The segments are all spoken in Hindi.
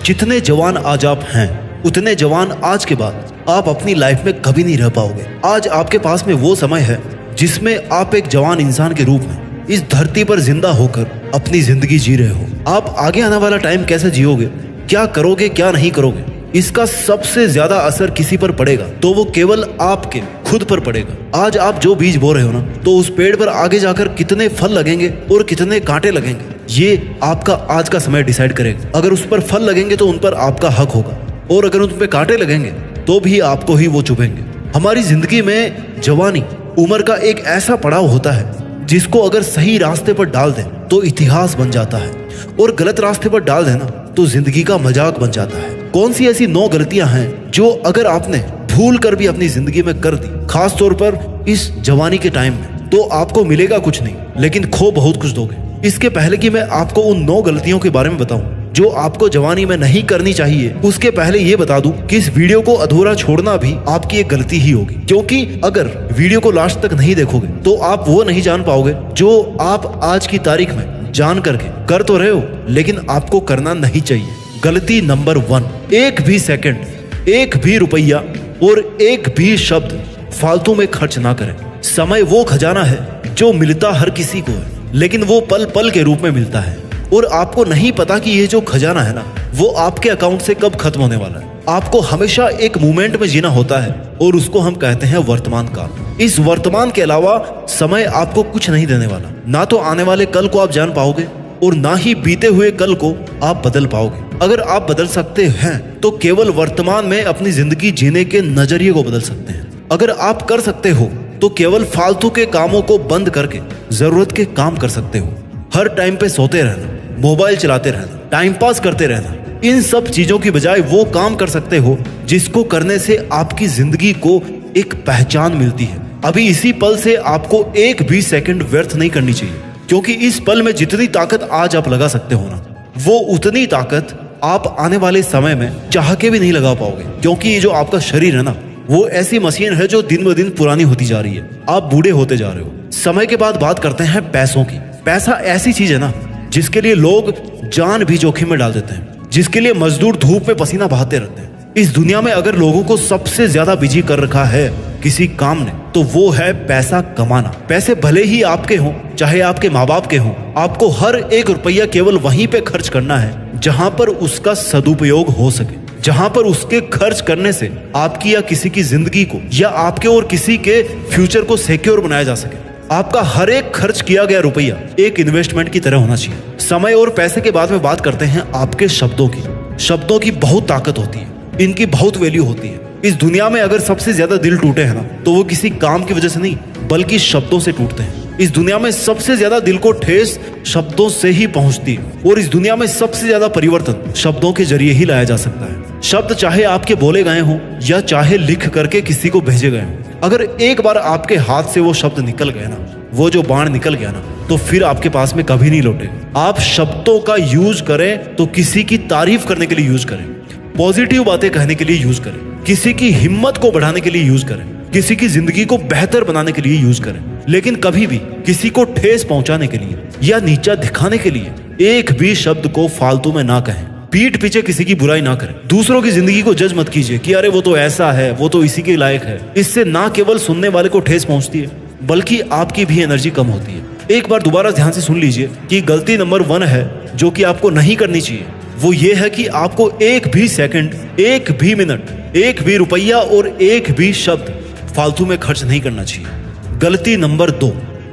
जितने जवान आज आप हैं उतने जवान आज के बाद आप अपनी लाइफ में कभी नहीं रह पाओगे। आज आपके पास में वो समय है जिसमें आप एक जवान इंसान के रूप में इस धरती पर जिंदा होकर अपनी जिंदगी जी रहे हो। आप आगे आने वाला टाइम कैसे जियोगे, क्या करोगे क्या नहीं करोगे, इसका सबसे ज्यादा असर किसी पर पड़ेगा तो वो केवल आपके खुद पर पड़ेगा। आज आप जो बीज बो रहे हो ना, तो उस पेड़ पर आगे जाकर कितने फल लगेंगे और कितने कांटे लगेंगे, ये आपका आज का समय डिसाइड करेगा। अगर उस पर फल लगेंगे तो उन पर आपका हक होगा, और अगर उन पर कांटे लगेंगे तो भी आपको ही वो चुभेंगे। हमारी जिंदगी में जवानी उम्र का एक ऐसा पड़ाव होता है जिसको अगर सही रास्ते पर डाल दें तो इतिहास बन जाता है, और गलत रास्ते पर डाल देना तो जिंदगी का मजाक बन जाता है। कौन सी ऐसी 9 गलतियां हैं जो अगर आपने भूल कर भी अपनी जिंदगी में कर दी, खास तौर पर इस जवानी के टाइम में, तो आपको मिलेगा कुछ नहीं लेकिन खो बहुत कुछ दोगे। इसके पहले कि मैं आपको उन 9 गलतियों के बारे में बताऊं जो आपको जवानी में नहीं करनी चाहिए, उसके पहले ये बता दूं कि इस वीडियो को अधूरा छोड़ना भी आपकी एक गलती ही होगी, क्योंकि अगर वीडियो को लास्ट तक नहीं देखोगे तो आप वो नहीं जान पाओगे जो आप आज की तारीख में जान करके कर तो रहे हो लेकिन आपको करना नहीं चाहिए। गलती नंबर 1, एक भी सेकंड, एक भी रुपया और एक भी शब्द फालतू में खर्च ना करें। समय वो खजाना है जो मिलता हर किसी को है, लेकिन वो पल पल के रूप में मिलता है, और आपको नहीं पता कि ये जो खजाना है ना, वो आपके अकाउंट से कब खत्म होने वाला है। आपको हमेशा एक मोमेंट में जीना होता है, और उसको हम कहते हैं वर्तमान काल। इस वर्तमान के अलावा समय आपको कुछ नहीं देने वाला। ना तो आने वाले कल को आप जान पाओगे और ना ही बीते हुए कल को आप बदल पाओगे। अगर आप बदल सकते हैं तो केवल वर्तमान में अपनी जिंदगी जीने के नजरिए को बदल सकते हैं। अगर आप कर सकते हो तो केवल फालतू के कामों को बंद करके जरूरत के काम कर सकते हो। हर टाइम पे सोते रहना, मोबाइल चलाते रहना, टाइम पास करते रहना, इन सब चीजों की बजाय वो काम कर सकते हो जिसको करने से आपकी जिंदगी को एक पहचान मिलती है। अभी इसी पल से आपको एक भी सेकंड व्यर्थ नहीं करनी चाहिए, क्योंकि इस पल में जितनी ताकत आज आप लगा सकते हो ना, वो उतनी ताकत आप आने वाले समय में चाह के भी नहीं लगा पाओगे। क्योंकि ये जो आपका शरीर है ना, वो ऐसी मशीन है जो दिन ब दिन पुरानी होती जा रही है। आप बूढ़े होते जा रहे हो। समय के बाद बात करते हैं पैसों की। पैसा ऐसी चीज है ना जिसके लिए लोग जान भी जोखिम में डाल देते हैं, जिसके लिए मजदूर धूप में पसीना बहाते रहते हैं। इस दुनिया में अगर लोगों को सबसे ज्यादा बिजी कर रखा है किसी काम ने, तो वो है पैसा कमाना। पैसे भले ही आपके हों चाहे आपके माँ बाप के हों, आपको हर एक रुपया केवल वहीं पे खर्च करना है जहां पर उसका सदुपयोग हो सके, जहां पर उसके खर्च करने से आपकी या किसी की जिंदगी को या आपके और किसी के फ्यूचर को सिक्योर बनाया जा सके। आपका हर एक खर्च किया गया रुपया एक इन्वेस्टमेंट की तरह होना चाहिए। समय और पैसे के बाद में बात करते हैं आपके शब्दों की। शब्दों की बहुत ताकत होती है, इनकी बहुत वैल्यू होती है। इस दुनिया में अगर सबसे ज्यादा दिल टूटे हैं ना, तो वो किसी काम की वजह से नहीं बल्कि शब्दों से टूटते हैं। इस दुनिया में सबसे ज्यादा दिल को ठेस शब्दों से ही पहुंचती है, और इस दुनिया में सबसे ज्यादा परिवर्तन शब्दों के जरिए ही लाया जा सकता है। शब्द चाहे आपके बोले गए हों या चाहे लिख करके किसी को भेजे गए हों, अगर एक बार आपके हाथ से वो शब्द निकल गए ना, वो जो बाण निकल गया ना, तो फिर आपके पास में कभी नहीं लौटेगा। आप शब्दों का यूज करें तो किसी की तारीफ करने के लिए यूज करें, पॉजिटिव बातें कहने के लिए यूज करें, किसी की हिम्मत को बढ़ाने के लिए यूज करें, किसी की जिंदगी को बेहतर बनाने के लिए यूज करें, लेकिन कभी भी किसी को ठेस पहुंचाने के लिए या नीचा दिखाने के लिए एक भी शब्द को फालतू में ना कहें। पीठ पीछे किसी की बुराई ना करें। दूसरों की जिंदगी को जज मत कीजिए कि अरे वो तो ऐसा है, वो तो इसी के लायक है। इससे ना केवल सुनने वाले को ठेस पहुंचती है बल्कि आपकी भी एनर्जी कम होती है। एक बार दोबारा ध्यान से सुन लीजिए कि गलती नंबर 1 है जो कि आपको नहीं करनी चाहिए, वो ये है कि आपको एक भी सेकंड, एक भी मिनट, एक भी रुपया और एक भी शब्द फालतू में खर्च नहीं करना चाहिए। गलती नंबर 2,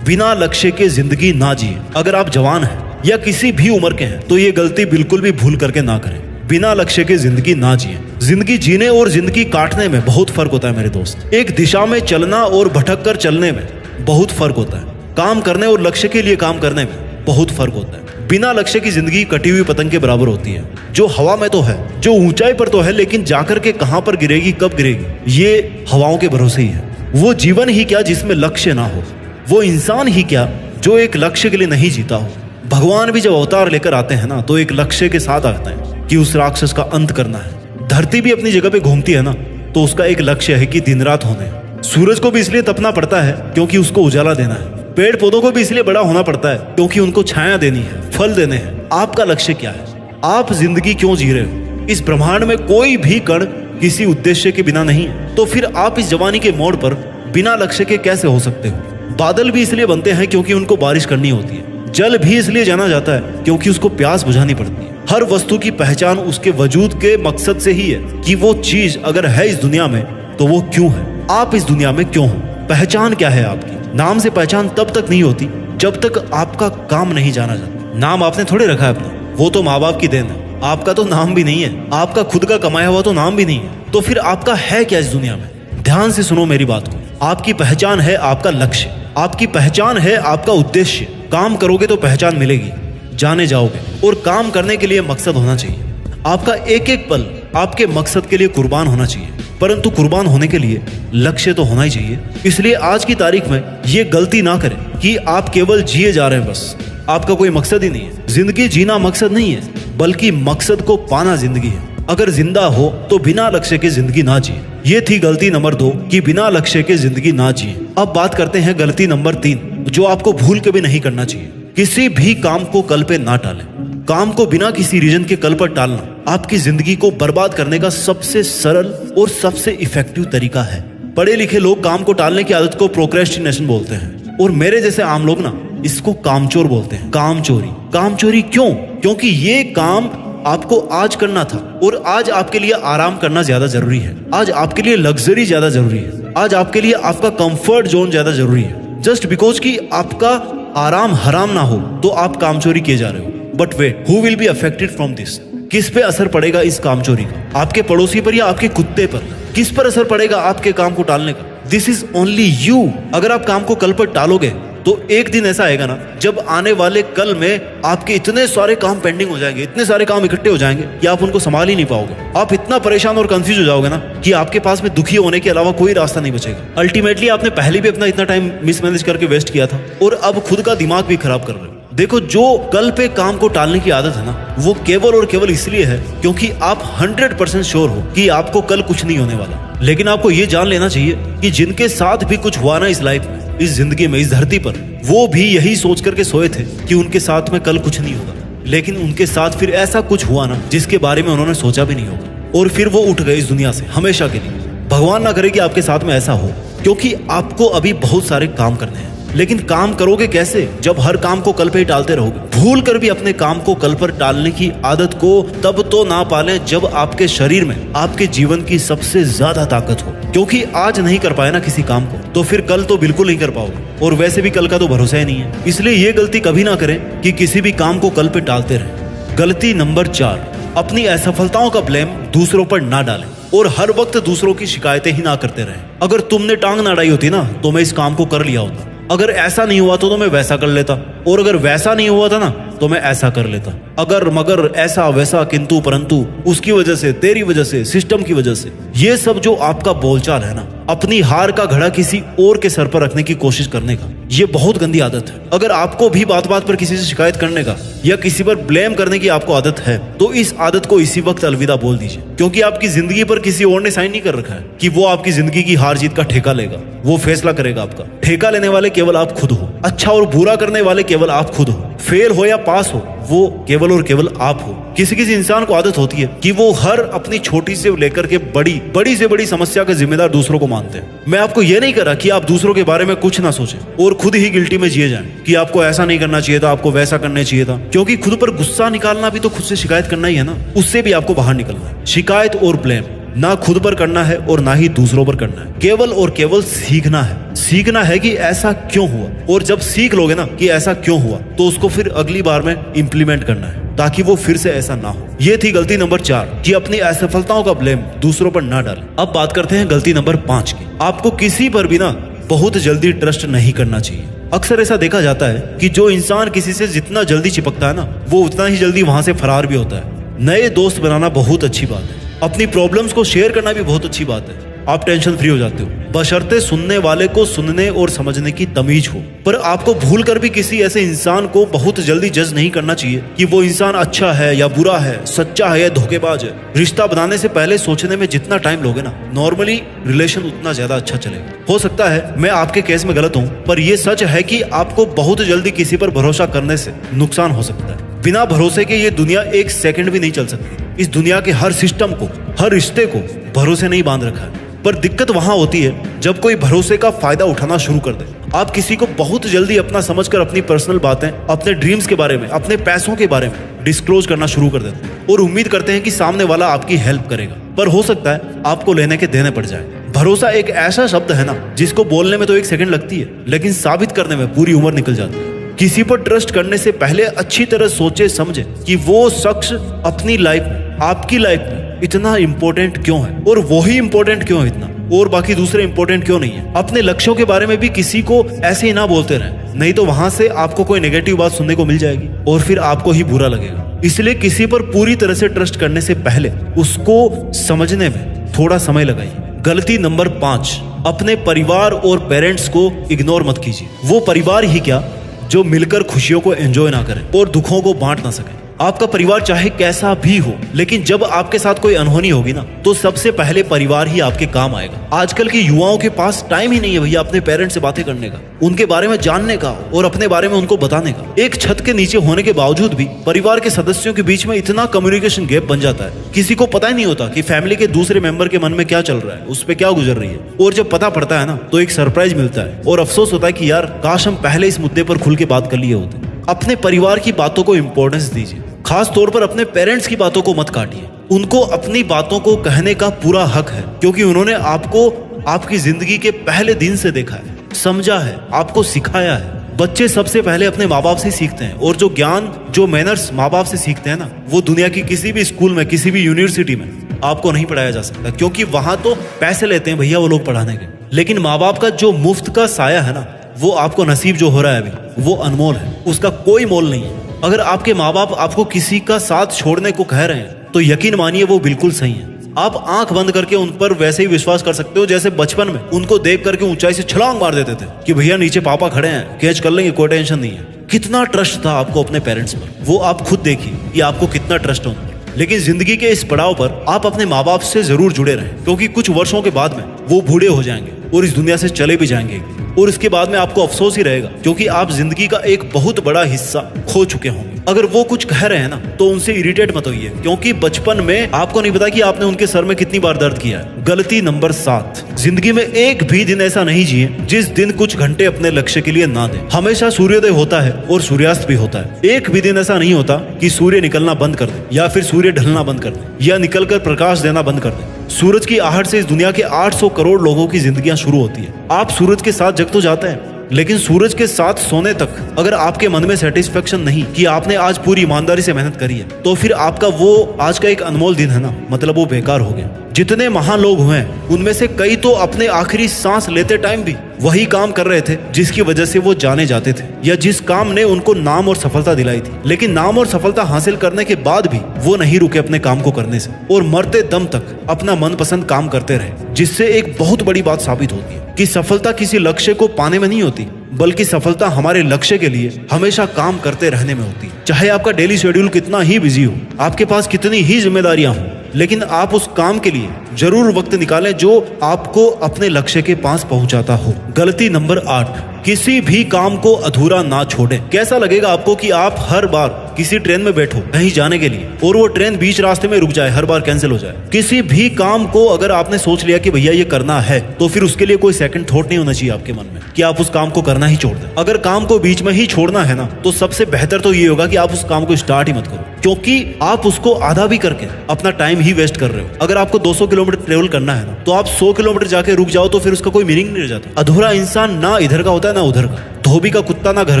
बिना लक्ष्य के जिंदगी ना जिए। अगर आप जवान हैं या किसी भी उम्र के हैं तो ये गलती बिल्कुल भी भूल करके ना करें। बिना लक्ष्य के जिंदगी ना जिए। जिंदगी जीने और जिंदगी काटने में बहुत फर्क होता है मेरे दोस्त। एक दिशा में चलना और भटक कर चलने में बहुत फर्क होता है। काम करने और लक्ष्य के लिए काम करने में बहुत फर्क होता है। बिना लक्ष्य की जिंदगी कटी हुई पतंग के बराबर होती है, जो हवा में तो है, जो ऊंचाई पर तो है, लेकिन जाकर के कहां पर गिरेगी, कब गिरेगी, ये हवाओं के भरोसे ही है। वो जीवन ही क्या जिसमें लक्ष्य ना हो, वो इंसान ही क्या जो एक लक्ष्य के लिए नहीं जीता हो। भगवान भी जब अवतार लेकर आते हैं ना, तो एक लक्ष्य के साथ आते हैं कि उस राक्षस का अंत करना है। धरती भी अपनी जगह पे घूमती है ना, तो उसका एक लक्ष्य है कि दिन रात होने। सूरज को भी इसलिए तपना पड़ता है क्योंकि उसको उजाला देना है। पेड़ पौधों को भी इसलिए बड़ा होना पड़ता है क्योंकि उनको छाया देनी है, फल देने हैं। आपका लक्ष्य क्या है? आप जिंदगी क्यों जी रहे हो? इस ब्रह्मांड में कोई भी कण किसी उद्देश्य के बिना नहीं है। तो फिर आप इस जवानी के मोड़ पर बिना लक्ष्य के कैसे हो सकते हो? बादल भी इसलिए बनते हैं क्योंकि उनको बारिश करनी होती है। जल भी इसलिए जाना जाता है क्योंकि उसको प्यास बुझानी पड़ती है। हर वस्तु की पहचान उसके वजूद के मकसद से ही है कि वो चीज अगर है इस दुनिया में तो वो क्यों है, आप इस दुनिया में क्यों हो। पहचान क्या है आपकी? नाम से पहचान तब तक नहीं होती जब तक आपका काम नहीं जाना जाता। नाम आपने थोड़े रखा है अपना, वो तो माँ बाप की देन है। आपका तो नाम भी नहीं है, आपका खुद का कमाया हुआ तो नाम भी नहीं है। तो फिर आपका है क्या इस दुनिया में? ध्यान से सुनो मेरी बात को। आपकी पहचान है आपका लक्ष्य, आपकी पहचान है आपका उद्देश्य। काम करोगे तो पहचान मिलेगी, जाने जाओगे। और काम करने के लिए मकसद होना चाहिए। आपका एक एक पल आपके मकसद के लिए कुर्बान होना चाहिए, परंतु कुर्बान होने के लिए लक्ष्य तो होना ही चाहिए। इसलिए आज की तारीख में ये गलती ना करें कि आप केवल जिए जा रहे हैं, बस आपका कोई मकसद ही नहीं है। जिंदगी जीना मकसद नहीं है, बल्कि मकसद को पाना जिंदगी है। अगर जिंदा हो तो बिना लक्ष्य के जिंदगी ना जिए। ये थी गलती नंबर 2 कि बिना लक्ष्य के जिंदगी ना जिए। अब बात करते हैं गलती नंबर 3, जो आपको भूल के भी नहीं करना चाहिए। किसी भी काम को कल पे ना टालें। काम को बिना किसी रीजन के कल पर टालना आपकी जिंदगी को बर्बाद करने का सबसे सरल और सबसे इफेक्टिव तरीका है। पढ़े लिखे लोग काम को टालने की आदत को प्रोक्रेस्टिनेशन बोलते हैं, और मेरे जैसे आम लोग ना इसको कामचोर बोलते हैं। कामचोरी। कामचोरी क्यों? क्योंकि ये काम आपको आज करना था, और आज आपके लिए आराम करना ज्यादा जरूरी है। आज आपके लिए लग्जरी ज्यादा जरूरी है। आज आपके लिए आपका कंफर्ट जोन ज्यादा जरूरी है। जस्ट बिकॉज कि आपका आराम हराम ना हो तो आप कामचोरी किए जा रहे हो। But wait, who will be affected from this? किस पे असर पड़ेगा इस कामचोरी का? आपके पड़ोसी पर या आपके कुत्ते पर? किस पर असर पड़ेगा आपके काम को टालने का? This is only you. अगर आप काम को कल पर टालोगे तो एक दिन ऐसा आएगा ना, जब आने वाले कल में आपके इतने सारे काम पेंडिंग हो जाएंगे, इतने सारे काम इकट्ठे हो जाएंगे कि आप उनको संभाल ही नहीं पाओगे। आप इतना परेशान और कंफ्यूज हो जाओगे ना कि आपके पास में दुखी होने के अलावा कोई रास्ता नहीं बचेगा। अल्टीमेटली आपने पहले भी अपना इतना टाइम मिसमैनेज करके वेस्ट किया था, और अब खुद का दिमाग भी खराब कर रहे हो। देखो, जो कल पे काम को टालने की आदत है ना, वो केवल और केवल इसलिए है क्योंकि आप 100% श्योर हो कि आपको कल कुछ नहीं होने वाला। लेकिन आपको ये जान लेना चाहिए कि जिनके साथ भी कुछ हुआ ना इस लाइफ में, इस जिंदगी में, इस धरती पर, वो भी यही सोच करके सोए थे कि उनके साथ में कल कुछ नहीं होगा। लेकिन उनके साथ फिर ऐसा कुछ हुआ ना जिसके बारे में उन्होंने सोचा भी नहीं होगा, और फिर वो उठ गए इस दुनिया से हमेशा के लिए। भगवान ना करे कि आपके साथ में ऐसा हो, क्योंकि आपको अभी बहुत सारे काम करने हैं। लेकिन काम करोगे कैसे जब हर काम को कल पे ही टालते रहोगे? भूल कर भी अपने काम को कल पर टालने की आदत को तब तो ना पालें जब आपके शरीर में आपके जीवन की सबसे ज्यादा ताकत हो। क्योंकि आज नहीं कर पाए ना किसी काम को, तो फिर कल तो बिल्कुल नहीं कर पाओगे, और वैसे भी कल का तो भरोसा ही नहीं है। इसलिए ये गलती कभी ना करें कि किसी भी काम को कल पे टालते रहें। गलती नंबर 4, अपनी असफलताओं का ब्लेम दूसरों पर ना डालें और हर वक्त दूसरों की शिकायतें ही ना करते रहें। अगर तुमने टांग ना अड़ाई होती ना तो मैं इस काम को कर लिया होता। अगर ऐसा नहीं हुआ तो मैं वैसा कर लेता, और अगर वैसा नहीं हुआ था ना तो मैं ऐसा कर लेता। अगर मगर ऐसा वैसा किंतु परंतु, उसकी वजह से, तेरी वजह से, सिस्टम की वजह से, ये सब जो आपका बोलचाल है ना, अपनी हार का घड़ा किसी और के सर पर रखने की कोशिश करने का, ये बहुत गंदी आदत है। अगर आपको भी बात बात पर किसी से शिकायत करने का या किसी पर ब्लेम करने की आपको आदत है, तो इस आदत को इसी वक्त अलविदा बोल दीजिए। क्योंकि आपकी जिंदगी पर किसी और ने साइन नहीं कर रखा है कि वो आपकी जिंदगी की हार जीत का ठेका लेगा, वो फैसला करेगा आपका। ठेका लेने वाले केवल आप खुद हो। अच्छा और बुरा करने वाले केवल आप खुद हो। फेल हो या पास हो, वो केवल और केवल आप हो। किसी किसी इंसान को आदत होती है कि वो हर अपनी छोटी से लेकर के बड़ी से बड़ी समस्या का जिम्मेदार दूसरों को मानते हैं। मैं आपको ये नहीं कर रहा कि आप दूसरों के बारे में कुछ ना सोचें और खुद ही गिल्टी में जिए जाएं कि आपको ऐसा नहीं करना चाहिए था, आपको वैसा करना चाहिए था। क्योंकि खुद पर गुस्सा निकालना भी तो खुद से शिकायत करना ही है ना, उससे भी आपको बाहर निकलना है। शिकायत और ब्लेम ना खुद पर करना है और ना ही दूसरों पर करना है। केवल और केवल सीखना है। सीखना है कि ऐसा क्यों हुआ, और जब सीख लोगे ना कि ऐसा क्यों हुआ, तो उसको फिर अगली बार में इंप्लीमेंट करना है ताकि वो फिर से ऐसा ना हो। ये थी गलती नंबर 4 कि अपनी असफलताओं का ब्लेम दूसरों पर ना डालें। अब बात करते हैं गलती नंबर 5 की। आपको किसी पर भी ना बहुत जल्दी ट्रस्ट नहीं करना चाहिए। अक्सर ऐसा देखा जाता है कि जो इंसान किसी से जितना जल्दी चिपकता है ना, वो उतना ही जल्दी वहां से फरार भी होता है। नए दोस्त बनाना बहुत अच्छी बात है। अपनी प्रॉब्लम्स को शेयर करना भी बहुत अच्छी बात है। आप टेंशन फ्री हो जाते हो, बशर्ते सुनने वाले को सुनने और समझने की तमीज हो। पर आपको भूल कर भी किसी ऐसे इंसान को बहुत जल्दी जज नहीं करना चाहिए कि वो इंसान अच्छा है या बुरा है, सच्चा है या धोखेबाज है। रिश्ता बनाने से पहले सोचने में जितना टाइम लोगे ना, नॉर्मली रिलेशन उतना ज्यादा अच्छा चलेगा। हो सकता है मैं आपके केस में गलत हूँ, पर यह सच है कि आपको बहुत जल्दी किसी पर भरोसा करने से नुकसान हो सकता है। बिना भरोसे के ये दुनिया एक सेकंड भी नहीं चल सकती। इस दुनिया के हर सिस्टम को, हर रिश्ते को भरोसे नहीं बांध रखा है। पर दिक्कत वहां होती है जब कोई भरोसे का फायदा उठाना शुरू कर दे। आप किसी को बहुत जल्दी अपना समझकर अपनी पर्सनल बातें, अपने ड्रीम्स के बारे में, अपने पैसों के बारे में डिस्क्लोज करना शुरू कर देते हैं और उम्मीद करते हैं कि सामने वाला आपकी हेल्प करेगा। पर हो सकता है आपको लेने के देने पड़ जाए। भरोसा एक ऐसा शब्द है ना जिसको बोलने में तो 1 सेकंड लगती है, लेकिन साबित करने में पूरी उम्र निकल जाती है। किसी पर ट्रस्ट करने से पहले अच्छी तरह सोचे समझे कि वो शख्स अपनी लाइफ में, आपकी लाइफ में इतना इंपॉर्टेंट क्यों है, और वही इंपॉर्टेंट क्यों है इतना, और बाकी दूसरे इंपॉर्टेंट क्यों नहीं है। अपने लक्ष्यों के बारे में भी किसी को ऐसे ही ना बोलते रहें, नहीं तो वहां से आपको कोई नेगेटिव बात सुनने को मिल जाएगी और फिर आपको ही बुरा लगेगा। इसलिए किसी पर पूरी तरह से ट्रस्ट करने से पहले उसको समझने में थोड़ा समय लगाइए। गलती नंबर 5, अपने परिवार और पेरेंट्स को इग्नोर मत कीजिए। वो परिवार ही क्या जो मिलकर खुशियों को एंजॉय ना करें और दुखों को बांट ना सके। आपका परिवार चाहे कैसा भी हो, लेकिन जब आपके साथ कोई अनहोनी होगी ना, तो सबसे पहले परिवार ही आपके काम आएगा। आजकल के युवाओं के पास टाइम ही नहीं है भैया अपने पेरेंट्स से बातें करने का, उनके बारे में जानने का और अपने बारे में उनको बताने का। एक छत के नीचे होने के बावजूद भी परिवार के सदस्यों के बीच में इतना कम्युनिकेशन गैप बन जाता है, किसी को पता ही नहीं होता कि फैमिली के दूसरे मेंबर के मन में क्या चल रहा है, उस पर क्या गुजर रही है। और जब पता पड़ता है ना, तो एक सरप्राइज मिलता है और अफसोस होता है कि यार काश हम पहले इस मुद्दे पर खुल के बात कर लिए होते। अपने परिवार की बातों को इंपॉर्टेंस दीजिए, खास तौर पर अपने पेरेंट्स की बातों को मत काटिए। उनको अपनी बातों को कहने का पूरा हक है, क्योंकि उन्होंने आपको आपकी जिंदगी के पहले दिन से देखा है, समझा है, आपको सिखाया है। बच्चे सबसे पहले अपने माँ बाप से सीखते हैं, और जो ज्ञान, जो मैनर्स माँ बाप से सीखते हैं ना, वो दुनिया की किसी भी स्कूल में, किसी भी यूनिवर्सिटी में आपको नहीं पढ़ाया जा सकता, क्योंकि वहां तो पैसे लेते हैं भैया वो लोग पढ़ाने के। लेकिन माँ बाप का जो मुफ्त का साया है ना, वो आपको नसीब जो हो रहा है अभी, वो अनमोल है, उसका कोई मोल नहीं है। अगर आपके माँ बाप आपको किसी का साथ छोड़ने को कह रहे हैं, तो यकीन मानिए वो बिल्कुल सही है। आप आंख बंद करके उन पर वैसे ही विश्वास कर सकते हो जैसे बचपन में उनको देख करके ऊंचाई से छलांग मार देते थे कि भैया नीचे पापा खड़े हैं, कैच कर लेंगे, कोई टेंशन नहीं है। कितना ट्रस्ट था आपको अपने पेरेंट्स पर, वो आप खुद देखिए कि आपको कितना ट्रस्ट होता है। लेकिन जिंदगी के इस पड़ाव पर आप अपने माँ बाप से जरूर जुड़े रहें, क्योंकि कुछ वर्षों के बाद में वो बूढ़े हो जाएंगे और इस दुनिया से चले भी जाएंगे, और इसके बाद में आपको अफसोस ही रहेगा, क्योंकि आप जिंदगी का एक बहुत बड़ा हिस्सा खो चुके होंगे। अगर वो कुछ कह रहे हैं ना, तो उनसे इरिटेट मत होइए, क्योंकि बचपन में आपको नहीं पता कि आपने उनके सर में कितनी बार दर्द किया है। गलती नंबर 7, जिंदगी में एक भी दिन ऐसा नहीं जिए जिस दिन कुछ घंटे अपने लक्ष्य के लिए ना दे। हमेशा सूर्योदय होता है और सूर्यास्त भी होता है। एक भी दिन ऐसा नहीं होता कि सूर्य निकलना बंद कर दे, या फिर सूर्य ढलना बंद कर दे, या निकलकर प्रकाश देना बंद कर दे। सूरज की आहट से इस दुनिया के 800 करोड़ लोगों की जिंदगियां शुरू होती है। आप सूरज के साथ जग तो जाते हैं, लेकिन सूरज के साथ सोने तक अगर आपके मन में सेटिस्फेक्शन नहीं कि आपने आज पूरी ईमानदारी से मेहनत करी है, तो फिर आपका वो आज का एक अनमोल दिन है ना, मतलब वो बेकार हो गया। जितने महान लोग हुए उनमें से कई तो अपने आखिरी सांस लेते टाइम भी वही काम कर रहे थे जिसकी वजह से वो जाने जाते थे, या जिस काम ने उनको नाम और सफलता दिलाई थी। लेकिन नाम और सफलता हासिल करने के बाद भी वो नहीं रुके अपने काम को करने से, और मरते दम तक अपना मनपसंद काम करते रहे, जिससे एक बहुत बड़ी बात साबित होती है कि सफलता किसी लक्ष्य को पाने में नहीं होती, बल्कि सफलता हमारे लक्ष्य के लिए हमेशा काम करते रहने में होती है। चाहे आपका डेली शेड्यूल कितना ही बिजी हो, आपके पास कितनी ही जिम्मेदारियां हो, लेकिन आप उस काम के लिए जरूर वक्त निकालें जो आपको अपने लक्ष्य के पास पहुंचाता हो। गलती नंबर 8, किसी भी काम को अधूरा ना छोड़ें। कैसा लगेगा आपको कि आप हर बार किसी ट्रेन में बैठो कहीं जाने के लिए, और वो ट्रेन बीच रास्ते में रुक जाए, हर बार कैंसिल हो जाए। किसी भी काम को अगर आपने सोच लिया कि भैया ये करना है, तो फिर उसके लिए कोई सेकंड थॉट नहीं होना चाहिए आपके मन में कि आप उस काम को करना ही छोड़ दें। अगर काम को बीच में ही छोड़ना है ना, तो सबसे बेहतर तो ये होगा कि आप उस काम को स्टार्ट ही मत करो, क्योंकि आप उसको आधा भी करके अपना टाइम ही वेस्ट कर रहे हो। अगर आपको 200 किलोमीटर ट्रेवल करना है ना, तो आप 100 किलोमीटर जाके रुक जाओ, तो फिर उसका कोई मीनिंग नहीं रह जाता। अधूरा इंसान ना इधर का होता है ना उधर का, धोबी का कुत्ता ना घर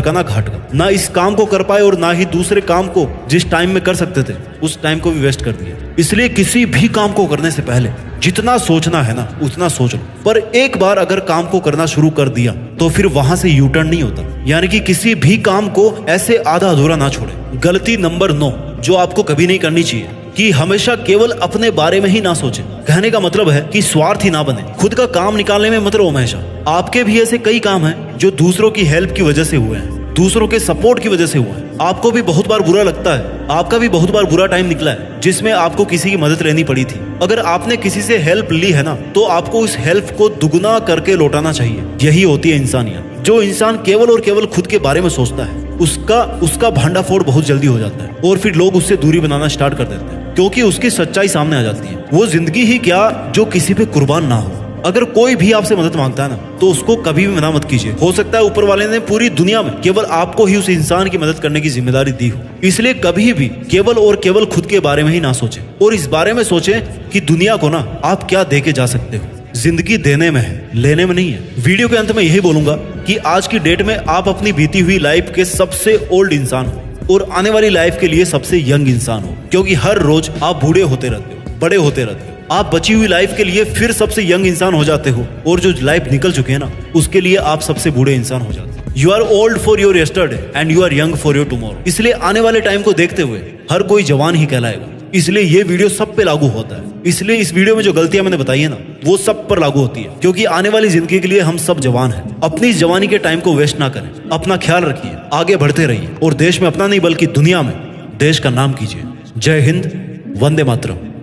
का ना घाट का, ना इस काम को कर पाए और ना ही दूसरे काम को जिस टाइम में कर सकते थे उस टाइम को भी वेस्ट कर दिया। इसलिए किसी भी काम को करने से पहले जितना सोचना है ना उतना सोच लो, पर एक बार अगर काम को करना शुरू कर दिया तो फिर वहां से यू टर्न नहीं होता, यानी कि किसी भी काम को ऐसे आधा अधूरा ना छोड़े। गलती नंबर 9 जो आपको कभी नहीं करनी चाहिए कि हमेशा केवल अपने बारे में ही ना सोचें। कहने का मतलब है कि स्वार्थी ना बने, खुद का काम निकालने में मत रहो हमेशा। आपके भी ऐसे कई काम हैं जो दूसरों की हेल्प की वजह से हुए हैं, दूसरों के सपोर्ट की वजह से हुआ है। आपको भी बहुत बार बुरा लगता है, आपका भी बहुत बार बुरा टाइम निकला है जिसमें आपको किसी की मदद लेनी पड़ी थी। अगर आपने किसी से हेल्प ली है ना, तो आपको उस हेल्प को दुगना करके लौटाना चाहिए। यही होती है इंसानियत। जो इंसान केवल और केवल खुद के बारे में सोचता है, उसका भांडाफोड़ बहुत जल्दी हो जाता है और फिर लोग उससे दूरी बनाना स्टार्ट कर देते हैं। क्योंकि उसकी सच्चाई सामने आ जाती है। वो जिंदगी ही क्या जो किसी पे कुर्बान ना हो। अगर कोई भी आपसे मदद मांगता है ना, तो उसको कभी भी मना मत कीजिए। हो सकता है ऊपर वाले ने पूरी दुनिया में केवल आपको ही उस इंसान की मदद करने की जिम्मेदारी दी हो। इसलिए कभी भी केवल और केवल खुद के बारे में ही ना सोचें, और इस बारे में सोचें कि दुनिया को ना आप क्या दे के जा सकते हो। जिंदगी देने में है, लेने में नहीं है। वीडियो के अंत में यही बोलूंगा कि आज की डेट में आप अपनी बीती हुई लाइफ के सबसे ओल्ड इंसान हो और आने वाली लाइफ के लिए सबसे यंग इंसान हो, क्योंकि हर रोज आप बूढ़े होते रहते हो, बड़े होते रहते हो। आप बची हुई लाइफ के लिए फिर सबसे यंग इंसान हो जाते हो, और जो लाइफ निकल चुके हैं ना, उसके लिए आप सबसे बूढ़े इंसान हो जाते हो। You are old for your yesterday and you are young for your tomorrow. इसलिए आने वाले टाइम को देखते हुए हर कोई जवान ही कहलाएगा। इसलिए ये वीडियो सब पे लागू होता है। इसलिए इस वीडियो में जो गलतियां मैंने बताई है ना, वो सब पर लागू होती है, क्योंकि आने वाली जिंदगी के लिए हम सब जवान हैं। अपनी इस जवानी के टाइम को वेस्ट ना करें, अपना ख्याल रखिए, आगे बढ़ते रहिए, और देश में अपना नहीं बल्कि दुनिया में देश का नाम कीजिए। जय हिंद, वंदे मातरम।